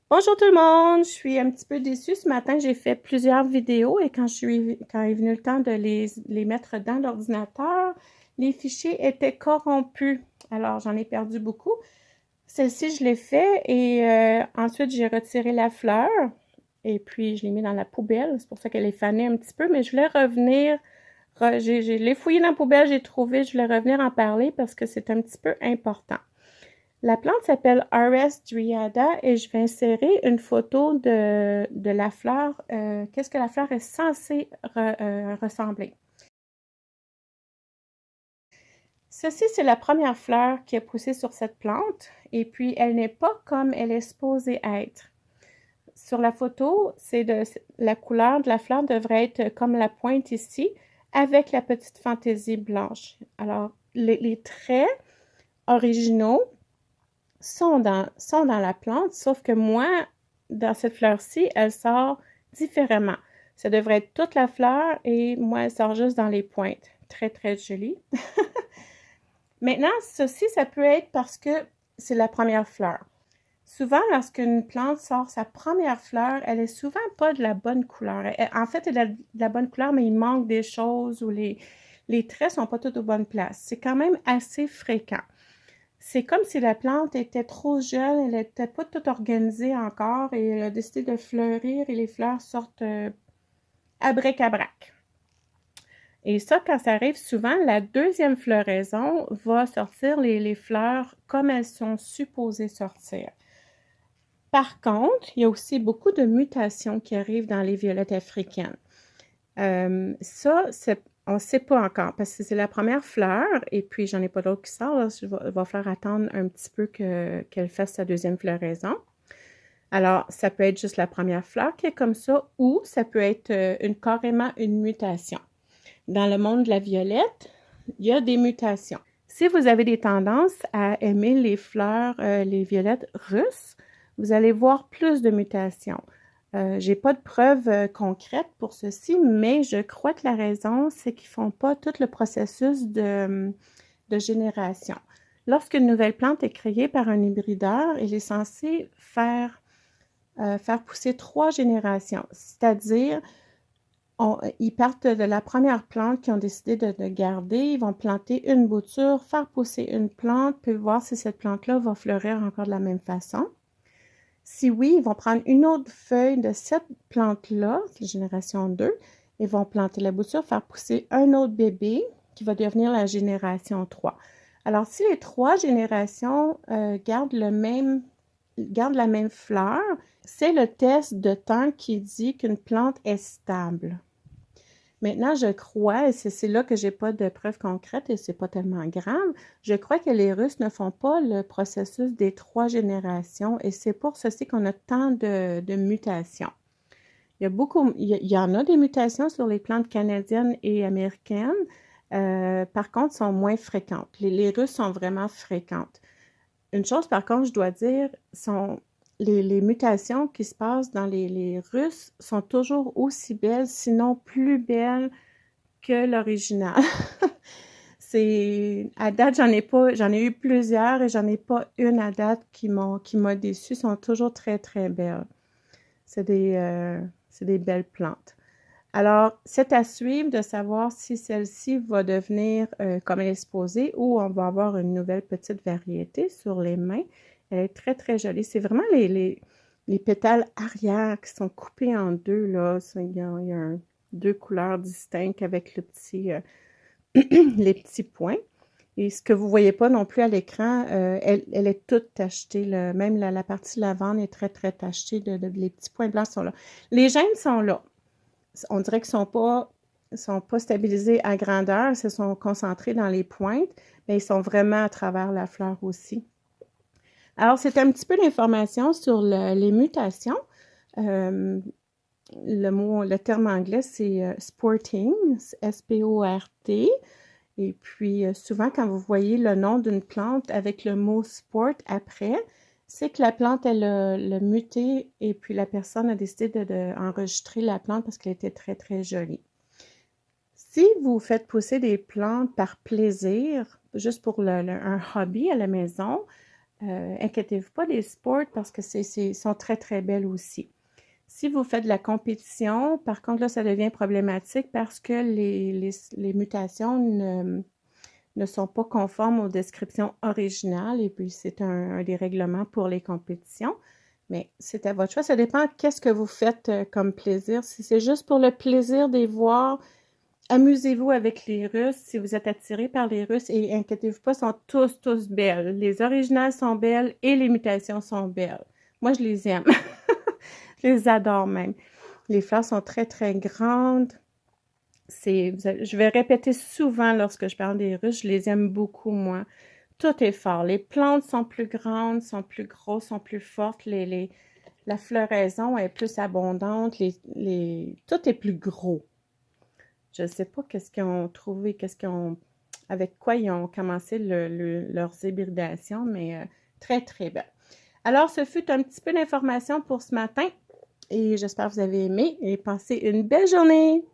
Bonjour tout le monde, je suis un petit peu déçue. Ce matin, j'ai fait plusieurs vidéos et quand est venu le temps de les mettre dans l'ordinateur, les fichiers étaient corrompus. Alors, j'en ai perdu beaucoup. Celle-ci, je l'ai fait et ensuite, j'ai retiré la fleur et puis je l'ai mis dans la poubelle. C'est pour ça qu'elle est fanée un petit peu, mais je voulais revenir. J'ai les fouillé dans la poubelle, j'ai trouvé, je voulais revenir en parler parce que c'est un petit peu important. La plante s'appelle RS Dryada et je vais insérer une photo de la fleur. Qu'est-ce que la fleur est censée ressembler? Ceci, c'est la première fleur qui a poussé sur cette plante et puis elle n'est pas comme elle est supposée être. Sur la photo, la couleur de la fleur devrait être comme la pointe ici avec la petite fantaisie blanche. Alors, les traits originaux sont dans la plante, sauf que moi, dans cette fleur-ci, elle sort différemment. Ça devrait être toute la fleur et moi, elle sort juste dans les pointes. Très, très jolie. Maintenant, ceci, ça peut être parce que c'est la première fleur. Souvent, lorsqu'une plante sort sa première fleur, elle est souvent pas de la bonne couleur. En fait, elle a de la bonne couleur, mais il manque des choses ou les traits sont pas tous aux bonnes places. C'est quand même assez fréquent. C'est comme si la plante était trop jeune, elle n'était pas toute organisée encore et elle a décidé de fleurir et les fleurs sortent à bric-à-brac. Et ça, quand ça arrive souvent, la deuxième floraison va sortir les fleurs comme elles sont supposées sortir. Par contre, il y a aussi beaucoup de mutations qui arrivent dans les violettes africaines. On ne sait pas encore parce que c'est la première fleur et puis j'en ai pas d'autres qui sortent. Il va falloir attendre un petit peu qu'elle fasse sa deuxième floraison. Alors, ça peut être juste la première fleur qui est comme ça ou ça peut être carrément une mutation. Dans le monde de la violette, il y a des mutations. Si vous avez des tendances à aimer les fleurs, les violettes russes, vous allez voir plus de mutations. J'ai pas de preuves concrètes pour ceci, mais je crois que la raison, c'est qu'ils font pas tout le processus de génération. Lorsqu'une nouvelle plante est créée par un hybrideur, il est censé faire pousser 3 générations, c'est-à-dire ils partent de la première plante qu'ils ont décidé de garder, ils vont planter une bouture, faire pousser une plante, puis voir si cette plante-là va fleurir encore de la même façon. Si oui, ils vont prendre une autre feuille de cette plante-là, la génération 2, ils vont planter la bouture, faire pousser un autre bébé qui va devenir la génération 3. Alors, si les 3 générations gardent la même fleur, c'est le test de temps qui dit qu'une plante est stable. Maintenant, je crois, et c'est là que j'ai pas de preuves concrètes et c'est pas tellement grave, je crois que les Russes ne font pas le processus des 3 générations et c'est pour ceci qu'on a tant de mutations. Il y en a des mutations sur les plantes canadiennes et américaines, par contre, sont moins fréquentes. Les Russes sont vraiment fréquentes. Une chose, par contre, je dois dire, sont les mutations qui se passent dans les Russes sont toujours aussi belles, sinon plus belles que l'original. À date, j'en ai eu plusieurs et j'en ai pas une à date qui m'a déçue. Sont toujours très, très belles. C'est des belles plantes. Alors, c'est à suivre de savoir si celle-ci va devenir comme elle est supposée ou on va avoir une nouvelle petite variété sur les mains. Elle est très, très jolie. C'est vraiment les pétales arrière qui sont coupés en deux, là. Il y a deux couleurs distinctes avec les petits points. Et ce que vous ne voyez pas non plus à l'écran, elle est toute tachetée. Même la partie lavande est très, très tachetée. Les petits points blancs sont là. Les gènes sont là. On dirait qu'ils ne sont pas stabilisés à grandeur, ils se sont concentrés dans les pointes, mais ils sont vraiment à travers la fleur aussi. Alors, c'est un petit peu d'informations sur les mutations. Le terme anglais, c'est sporting, S-P-O-R-T. Et puis, souvent, quand vous voyez le nom d'une plante avec le mot sport après, c'est que la plante, elle a muté et puis la personne a décidé d'enregistrer la plante parce qu'elle était très, très jolie. Si vous faites pousser des plantes par plaisir, juste pour un hobby à la maison, inquiétez-vous pas des sports parce que sont très, très belles aussi. Si vous faites de la compétition, par contre, là, ça devient problématique parce que les mutations ne sont pas conformes aux descriptions originales et puis c'est un des règlements pour les compétitions. Mais c'est à votre choix. Ça dépend qu'est-ce que vous faites comme plaisir. Si c'est juste pour le plaisir de les voir, amusez-vous avec les Russes si vous êtes attiré par les Russes et inquiétez-vous pas, sont tous belles. Les originales sont belles et les mutations sont belles. Moi, je les aime. Je les adore même. Les fleurs sont très, très grandes. Je vais répéter souvent lorsque je parle des Russes, je les aime beaucoup, moi. Tout est fort. Les plantes sont plus grandes, sont plus grosses, sont plus fortes. La floraison est plus abondante. Tout est plus gros. Je ne sais pas qu'est-ce qu'ils ont trouvé, avec quoi ils ont commencé leurs hybridations, mais très, très belle. Alors, ce fut un petit peu d'informations pour ce matin et j'espère que vous avez aimé et passez une belle journée!